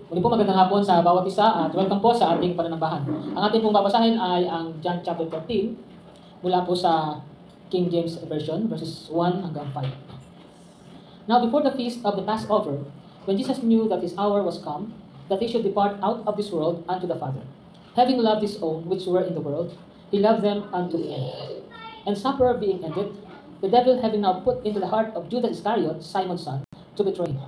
Muli po magandang hapon sa bawat isa at welcome po sa ating pananambahan. Ang ating pong babasahin ay ang John chapter 13 mula po sa King James Version verses 1 hanggang 5. Now before the feast of the Passover, when Jesus knew that his hour was come, that he should depart out of this world unto the Father, having loved his own which were in the world, he loved them unto the end. And supper being ended, the devil having now put into the heart of Judas Iscariot, Simon's son, to betray him.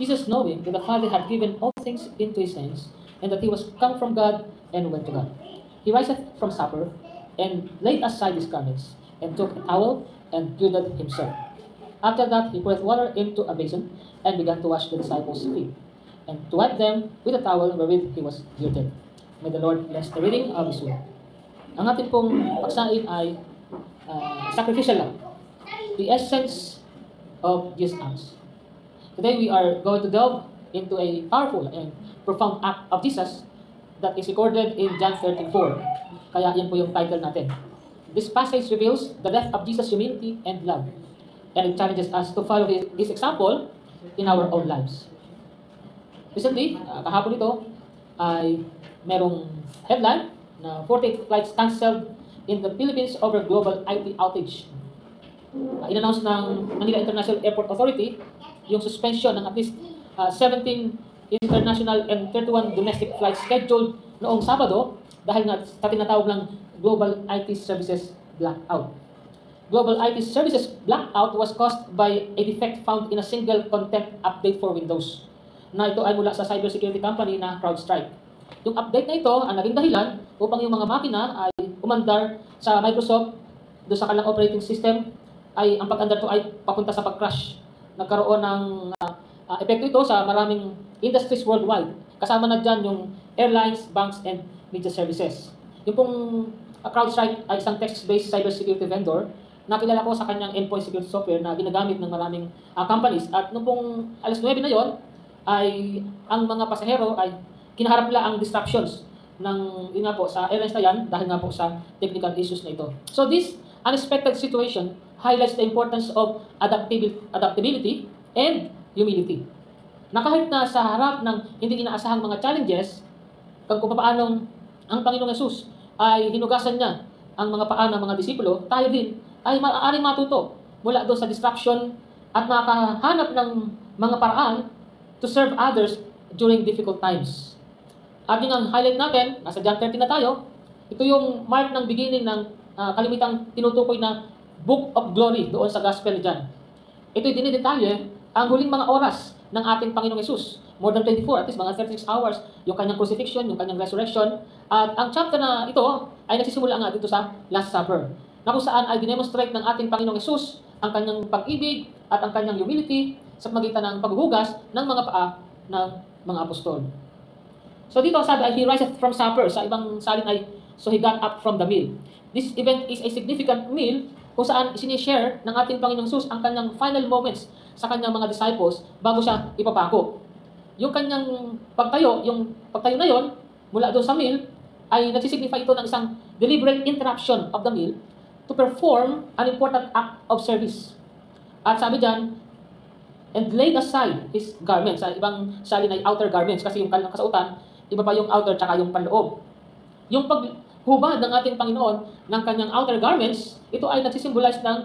Jesus, knowing that the Father had given all things into his hands, and that he was come from God and went to God, he riseth from supper, and laid aside his garments, and took a towel, and girded himself. After that, he poured water into a basin, and began to wash the disciples' feet, and to wipe them with a towel wherewith he was girded. May the Lord bless the reading of his word. Ang ating pong pagsain ay sacrificial love, the essence of Jesus acts. Today we are going to delve into a powerful and profound act of Jesus that is recorded in John 13:4. Kaya yan po yung title natin. This passage reveals the depth of Jesus' humility and love, and it challenges us to follow his example in our own lives. Recently, kahapon ito ay merong headline na 48 flights canceled in the Philippines over global IT outage. In-announce ng Manila International Airport Authority yung suspension ng at least 17 international and 31 domestic flights scheduled noong Sabado dahil nga sa tinatawag ng Global IT Services Blackout. Global IT Services Blackout was caused by a defect found in a single content update for Windows, na ito ay mula sa cybersecurity company na CrowdStrike. Yung update na ito ang naging dahilan upang yung mga makina ay umandar sa Microsoft doon sa kanilang operating system, ay ang pag-andar to ay papunta sa pag-crash. Nagkaroon ng epekto ito sa maraming industries worldwide. Kasama na dyan yung airlines, banks, and media services. Yung pong CrowdStrike ay isang Texas-based cybersecurity vendor na kilala ko sa kanyang endpoint security software na ginagamit ng maraming companies. At noong pong alas 9 na yon, ay ang mga pasahero ay kinaharap nila ang disruptions ng yun nga po sa airlines na yan dahil nga po sa technical issues na ito. So this unexpected situation highlights the importance of adaptability and humility. Na kahit na sa harap ng hindi inaasahang mga challenges, kung paano ang Panginoong Yesus ay hinugasan niya ang mga paa ng mga disipulo, tayo din ay maaaring matuto mula doon sa disruption at makahanap ng mga paraan to serve others during difficult times. At yung ang highlight natin, nasa John 13 na tayo, ito yung mark ng beginning ng kalimitang tinutukoy na Book of Glory doon sa Gospel ni John. Ito'y dinidetalye ang huling mga oras ng ating Panginoong Yesus. More than 24, at least mga 36 hours, yung kanyang crucifixion, yung kanyang resurrection. At ang chapter na ito ay nagsisimula nga dito sa Last Supper, na kung saan ay dinemonstrate ng ating Panginoong Yesus ang kanyang pag-ibig at ang kanyang humility sa magitan ng paghuhugas ng mga paa ng mga apostol. So dito sabi ay he riseth from supper. Sa ibang salin ay so he got up from the meal. This event is a significant meal kung saan sinishare ng ating Panginoong Yesus ang kanyang final moments sa kanyang mga disciples bago siya ipapako. Yung kanyang pagtayo na yon mula doon sa meal ay nagsisignify ito ng isang deliberate interruption of the meal to perform an important act of service. At sabi diyan, and laid aside his garments. Sa ibang salin ay outer garments kasi yung kanyang kasautan, iba pa yung outer tsaka yung panloob. Yung paghubad ng ating Panginoon ng kanyang outer garments, ito ay nagsisimbolize ng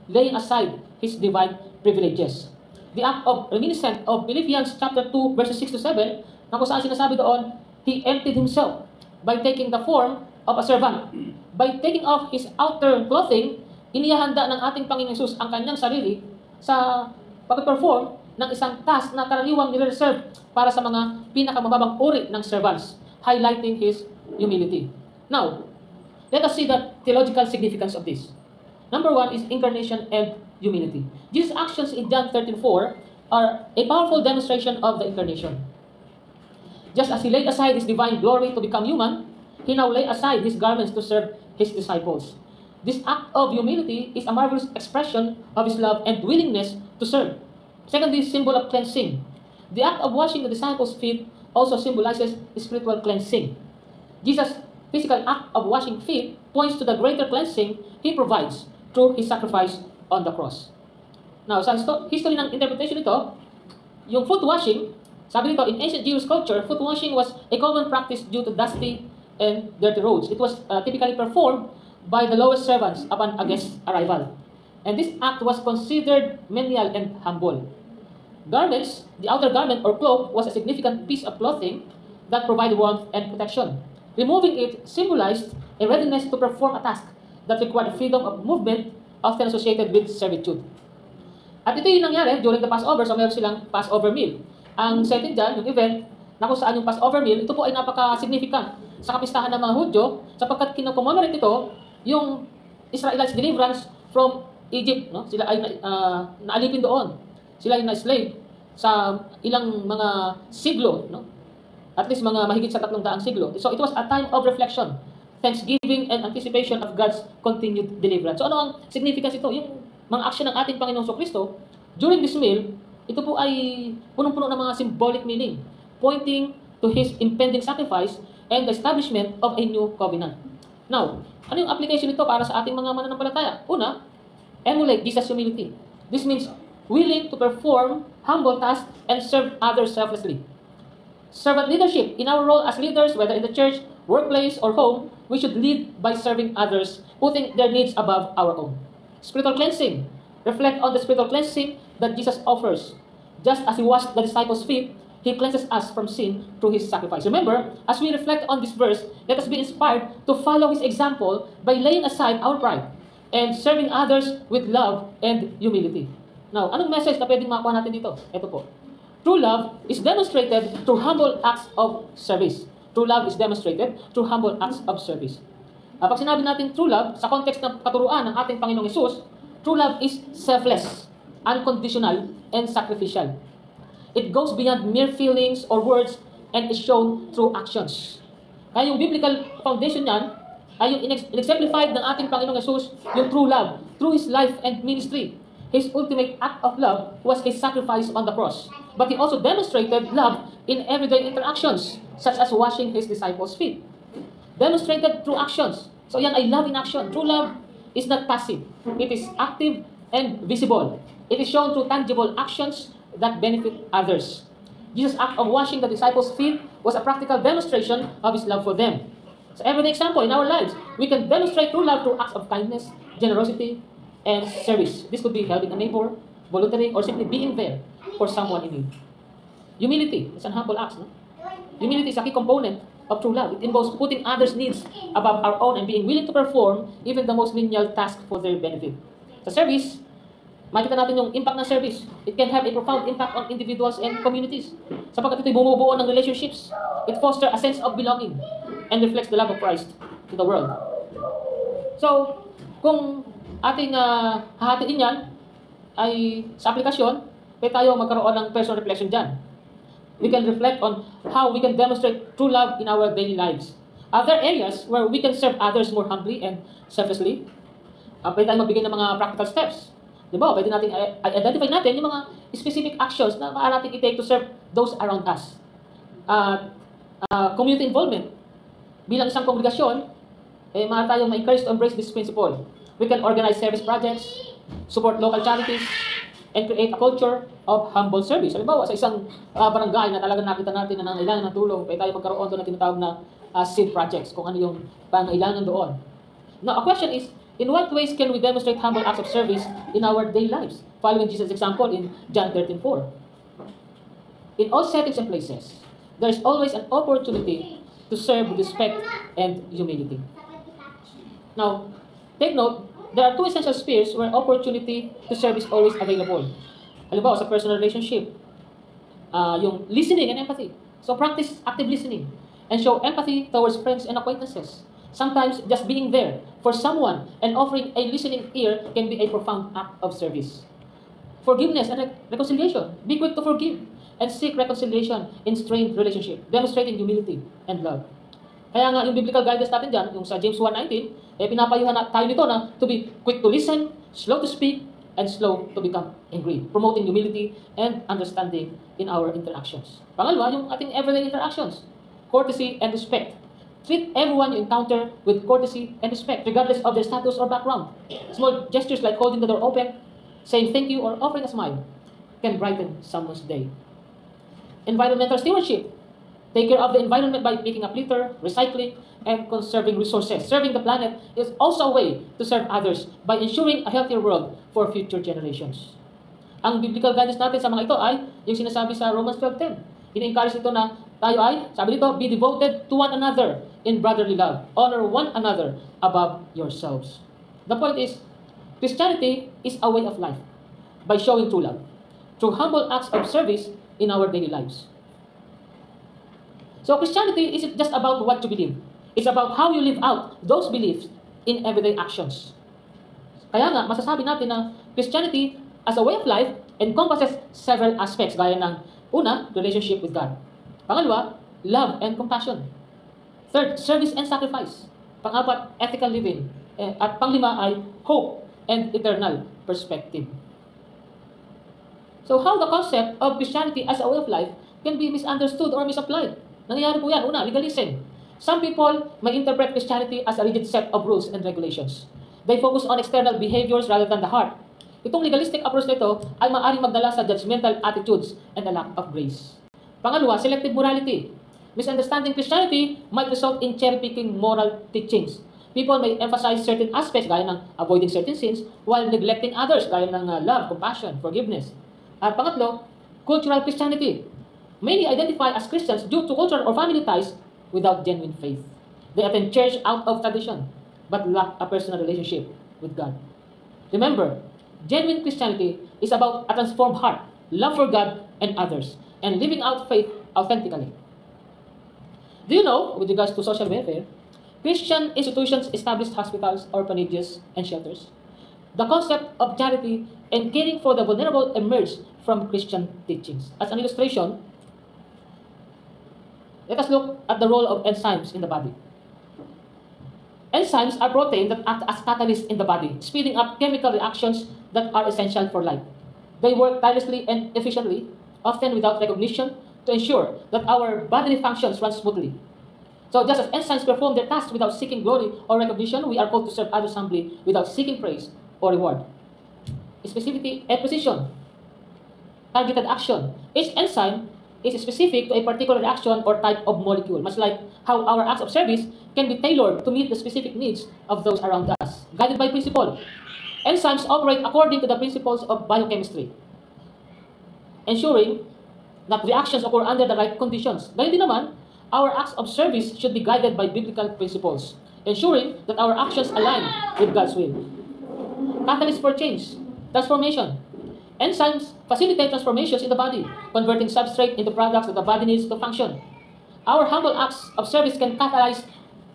laying aside his divine privileges. The act of reminiscent of Philippians chapter 2 verses 6 to 7, na kung saan sinasabi doon, he emptied himself by taking the form of a servant. By taking off his outer clothing, inihahanda ng ating Panginoong Yesus ang kanyang sarili sa pag-perform ng isang task na karaniwang nire-reserve para sa mga pinakamababang uri ng servants, highlighting his humility. Now, let us see the theological significance of this. Number one is incarnation and humility. Jesus' actions in John 13:4 are a powerful demonstration of the incarnation. Just as he laid aside his divine glory to become human, he now laid aside his garments to serve his disciples. This act of humility is a marvelous expression of his love and willingness to serve. Secondly, symbol of cleansing. The act of washing the disciples' feet also symbolizes spiritual cleansing. Jesus' physical act of washing feet points to the greater cleansing he provides through his sacrifice on the cross. Now, sa history ng interpretation nito, yung foot washing Sabi nito, in ancient Jewish culture, foot washing was a common practice due to dusty and dirty roads. It was typically performed by the lowest servants upon a guest's arrival. And this act was considered menial and humble. Garments, the outer garment or cloak, was a significant piece of clothing that provided warmth and protection. Removing it symbolized a readiness to perform a task that required freedom of movement, often associated with servitude. At ito yung nangyari during the Passover, so meron silang Passover meal. Ang setting dyan, yung event, na kung saan yung Passover meal, ito po ay napaka-significant sa kapistahan ng mga Hudyo, sapagkat kinocommemorate ito yung Israelites' deliverance from Egypt. No? Sila ay naalipin doon. Sila ay na-slave sa ilang mga siglo. No? At least mga mahigit sa 300 siglo. So it was a time of reflection, thanksgiving, and anticipation of God's continued deliverance. So ano ang significance ito? Yung mga action ng ating Panginoong Kristo during this meal, ito po ay punong-puno ng mga symbolic meaning, pointing to His impending sacrifice and the establishment of a new covenant. Now, ano yung application nito para sa ating mga mananampalataya? Una, emulate Jesus' humility. This means willing to perform humble tasks and serve others selflessly. Servant leadership. In our role as leaders, whether in the church, workplace, or home, we should lead by serving others, putting their needs above our own. Spiritual cleansing. Reflect on the spiritual cleansing that Jesus offers. Just as He washed the disciples' feet, He cleanses us from sin through His sacrifice. Remember, as we reflect on this verse, let us be inspired to follow His example by laying aside our pride and serving others with love and humility. Now, anong message na pwedeng makuha natin dito? Ito po. True love is demonstrated through humble acts of service. True love is demonstrated through humble acts of service. Pag sinabi natin true love, sa context ng katuruan ng ating Panginoong Hesus, true love is selfless, unconditional, and sacrificial. It goes beyond mere feelings or words and is shown through actions. Kaya yung biblical foundation niyan ay yung exemplified ng ating Panginoong Hesus, yung true love, through His life and ministry. His ultimate act of love was His sacrifice on the cross. But He also demonstrated love in everyday interactions, such as washing His disciples' feet. Demonstrated through actions. So yan ay love in action. True love is not passive. It is active and visible. It is shown through tangible actions that benefit others. Jesus' act of washing the disciples' feet was a practical demonstration of His love for them. So everyday example in our lives, we can demonstrate true love through acts of kindness, generosity, and service. This could be helping a neighbor, volunteering, or simply being there for someone in need. Humility is an humble act. No? Humility is a key component of true love. It involves putting others' needs above our own and being willing to perform even the most menial task for their benefit. Sa service, makita natin yung impact ng service. It can have a profound impact on individuals and communities. Sapagkat ito'y bumubuo ng relationships. It fosters a sense of belonging and reflects the love of Christ to the world. So, kung ating hahatiin yan, ay sa aplikasyon, pwede tayo magkaroon ng personal reflection dyan. We can reflect on how we can demonstrate true love in our daily lives. Are there areas where we can serve others more humbly and selflessly? Pwede tayo magbigay ng mga practical steps. Diba? Pwede natin identify natin yung mga specific actions na maaari natin i-take to serve those around us. Community involvement. Bilang isang kongregasyon, maaari tayong ma-encourage to embrace this principle. We can organize service projects, support local charities, and create a culture of humble service. Halimbawa, sa isang barangay na talagang nakita natin na nangailangan ng tulong, pwede tayo magkaroon doon na tinatawag na seed projects, kung ano yung pangailangan doon. Now, a question is, in what ways can we demonstrate humble acts of service in our daily lives? Following Jesus' example in John 13:4. In all settings and places, there is always an opportunity to serve with respect and humility. Now, take note, there are two essential spheres where opportunity to serve is always available. Halimbawa, sa personal relationship, yung listening and empathy. So practice active listening and show empathy towards friends and acquaintances. Sometimes just being there for someone and offering a listening ear can be a profound act of service. Forgiveness and reconciliation. Be quick to forgive and seek reconciliation in strained relationship, demonstrating humility and love. Kaya nga, yung biblical guidance natin dyan, yung sa James 1:19, pinapayuhan tayo nito na to be quick to listen, slow to speak, and slow to become angry, promoting humility and understanding in our interactions. Pangalawa, yung ating everyday interactions, courtesy and respect. Treat everyone you encounter with courtesy and respect, regardless of their status or background. Small gestures like holding the door open, saying thank you, or offering a smile can brighten someone's day. environmental stewardship. Take care of the environment by picking up litter, recycling, and conserving resources. Serving the planet is also a way to serve others by ensuring a healthier world for future generations. Ang biblical guidance natin sa mga ito ay yung sinasabi sa Romans 12:10. Ina-encourage ito na tayo ay, sabi dito, be devoted to one another in brotherly love. Honor one another above yourselves. The point is, Christianity is a way of life by showing true love through humble acts of service in our daily lives. So Christianity isn't just about what you believe. It's about how you live out those beliefs in everyday actions. Kaya nga, masasabi natin na Christianity as a way of life encompasses several aspects gaya ng una, relationship with God. Pangalawa, love and compassion. Third, service and sacrifice. Pang-apat, ethical living. At panglima ay hope and eternal perspective. So how the concept of Christianity as a way of life can be misunderstood or misapplied? Nangyayari po yan. Una, legalism. Some people may interpret Christianity as a rigid set of rules and regulations. They focus on external behaviors rather than the heart. Itong legalistic approach nito ay maaaring magdala sa judgmental attitudes and a lack of grace. Pangalawa, selective morality. Misunderstanding Christianity might result in cherry-picking moral teachings. People may emphasize certain aspects gaya ng avoiding certain sins while neglecting others gaya ng love, compassion, forgiveness. At pangatlo, cultural Christianity. Many identify as Christians due to cultural or family ties without genuine faith. They attend church out of tradition but lack a personal relationship with God. Remember, genuine Christianity is about a transformed heart, love for God and others, and living out faith authentically. Do you know, with regards to social welfare, Christian institutions established hospitals, orphanages, and shelters? The concept of charity and caring for the vulnerable emerged from Christian teachings. As an illustration, let us look at the role of enzymes in the body. Enzymes are proteins that act as catalysts in the body, speeding up chemical reactions that are essential for life. They work tirelessly and efficiently, often without recognition, to ensure that our bodily functions run smoothly. So just as enzymes perform their tasks without seeking glory or recognition, we are called to serve others humbly without seeking praise or reward. Specificity and precision. Targeted action. Each enzyme is specific to a particular reaction or type of molecule, much like how our acts of service can be tailored to meet the specific needs of those around us. Guided by principle. Enzymes operate according to the principles of biochemistry, ensuring that reactions occur under the right conditions. Ganyan din naman, our acts of service should be guided by biblical principles, ensuring that our actions align with God's will. Catalyst for change, transformation. Enzymes facilitate transformations in the body, converting substrate into products that the body needs to function. Our humble acts of service can catalyze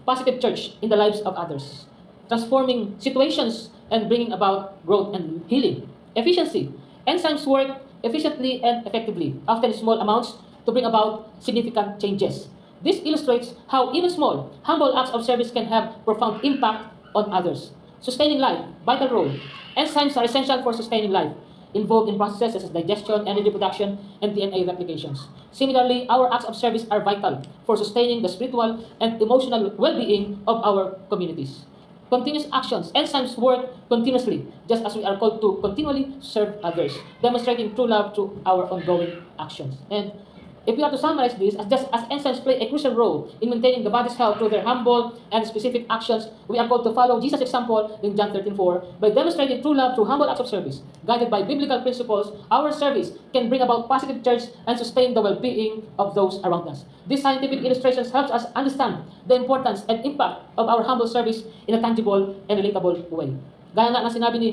positive change in the lives of others, transforming situations and bringing about growth and healing. Efficiency. Enzymes work efficiently and effectively, often in small amounts, to bring about significant changes. This illustrates how even small, humble acts of service can have profound impact on others. Sustaining life, vital role. Enzymes are essential for sustaining life, involved in processes such as digestion, energy production, and DNA replications. Similarly, our acts of service are vital for sustaining the spiritual and emotional well-being of our communities. Continuous actions. Enzymes work continuously, just as we are called to continually serve others, demonstrating true love through our ongoing actions. And if we are to summarize this, just as enzymes play a crucial role in maintaining the body's health through their humble and specific actions, we are called to follow Jesus' example in John 13:4 by demonstrating true love through humble acts of service. Guided by biblical principles, our service can bring about positive change and sustain the well-being of those around us. These scientific illustrations help us understand the importance and impact of our humble service in a tangible and relatable way. Gaya nga na sinabi ni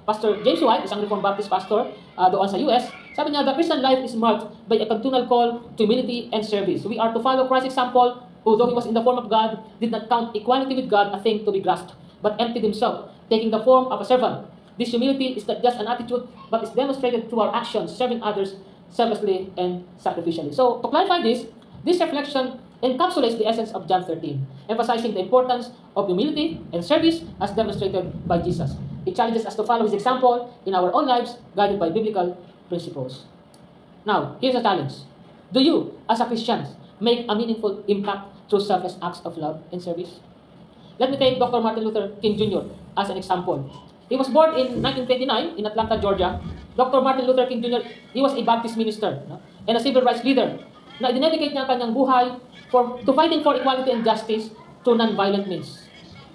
Pastor James White, isang Reformed Baptist pastor doon sa US, sabi niya, the Christian life is marked by a continual call to humility and service. We are to follow Christ's example, who though he was in the form of God, did not count equality with God a thing to be grasped, but emptied himself, taking the form of a servant. This humility is not just an attitude, but is demonstrated through our actions, serving others selflessly and sacrificially. So, to clarify this reflection encapsulates the essence of John 13, emphasizing the importance of humility and service as demonstrated by Jesus. It challenges us to follow his example in our own lives, guided by biblical principles. Now, here's a challenge. Do you, as a Christian, make a meaningful impact through selfless acts of love and service? Let me take Dr. Martin Luther King Jr. as an example. He was born in 1929 in Atlanta, Georgia. Dr. Martin Luther King Jr., he was a Baptist minister. No? and a civil rights leader na dinedicate niya ang kanyang buhay to fighting for equality and justice through non-violent means.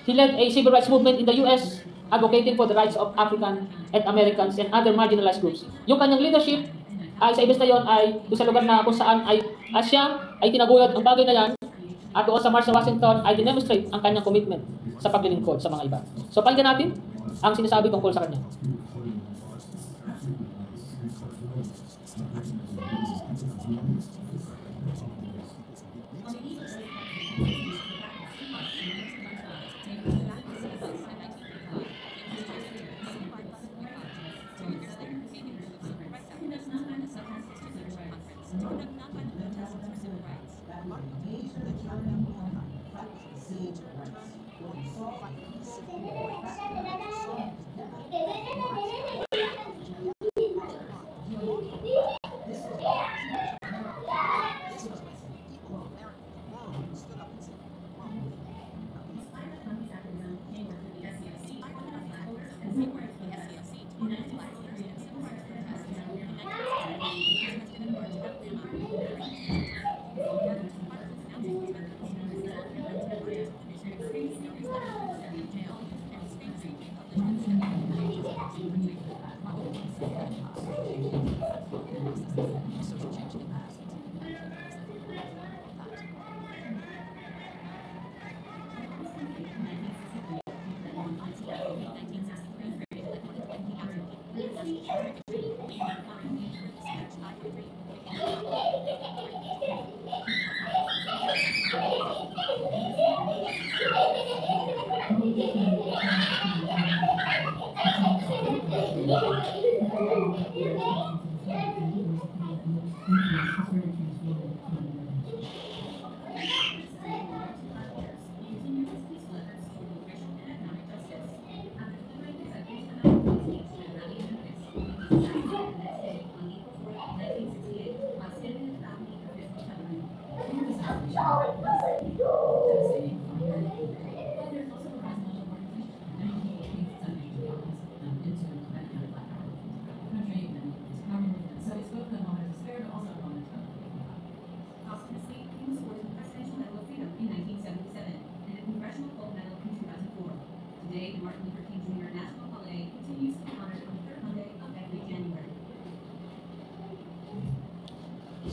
He led a civil rights movement in the US, advocating for the rights of African and Americans and other marginalized groups. Yung kanyang leadership ay sa events na yon ay doon sa lugar na kung saan ay siya ay tinaguyod ang bagay na yan, at doon sa March sa Washington ay dinemonstrate ang kanyang commitment sa paglilingkod sa mga iba. So pakinggan natin ang sinasabi tungkol sa kanya.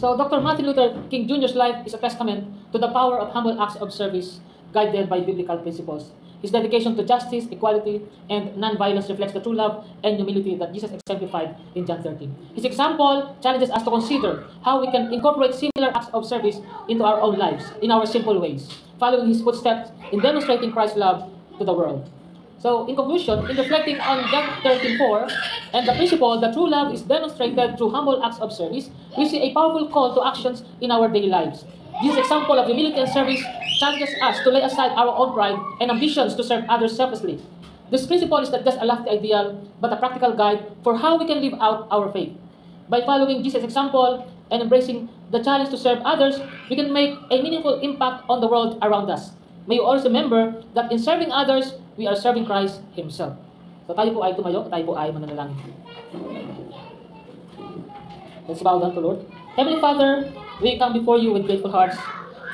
So Dr. Martin Luther King Jr.'s life is a testament to the power of humble acts of service guided by biblical principles. His dedication to justice, equality, and non-violence reflects the true love and humility that Jesus exemplified in John 13. His example challenges us to consider how we can incorporate similar acts of service into our own lives in our simple ways, following his footsteps in demonstrating Christ's love to the world. So, in conclusion, in reflecting on John 13:4 and the principle that true love is demonstrated through humble acts of service, we see a powerful call to actions in our daily lives. This example of humility and service challenges us to lay aside our own pride and ambitions to serve others selflessly. This principle is not just a lofty ideal, but a practical guide for how we can live out our faith. By following Jesus' example and embracing the challenge to serve others, we can make a meaningful impact on the world around us. May you always remember that in serving others, we are serving Christ Himself. So tayo po ay tumayo, tayo po ay mananalangin. Let's bow down to Lord. Heavenly Father, we come before you with grateful hearts,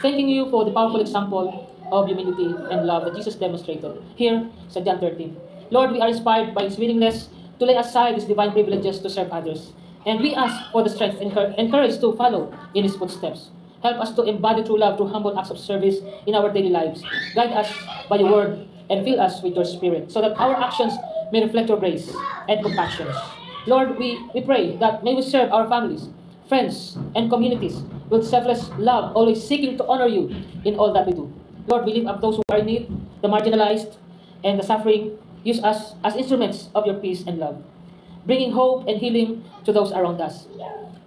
thanking you for the powerful example of humility and love that Jesus demonstrated here sa John 13. Lord, we are inspired by His willingness to lay aside His divine privileges to serve others. And we ask for the strength and courage to follow in His footsteps. Help us to embody true love through humble acts of service in our daily lives. Guide us by your word and fill us with your spirit so that our actions may reflect your grace and compassion. Lord, we pray that may we serve our families, friends, and communities with selfless love, always seeking to honor you in all that we do. Lord, we lift up those who are in need, the marginalized, and the suffering. Use us as instruments of your peace and love, bringing hope and healing to those around us.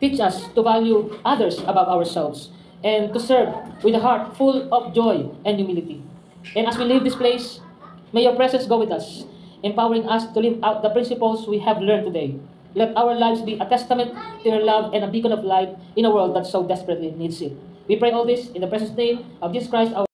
Teach us to value others above ourselves and to serve with a heart full of joy and humility. And as we leave this place, may your presence go with us, empowering us to live out the principles we have learned today. Let our lives be a testament to your love and a beacon of light in a world that so desperately needs it. We pray all this in the precious name of Jesus Christ, our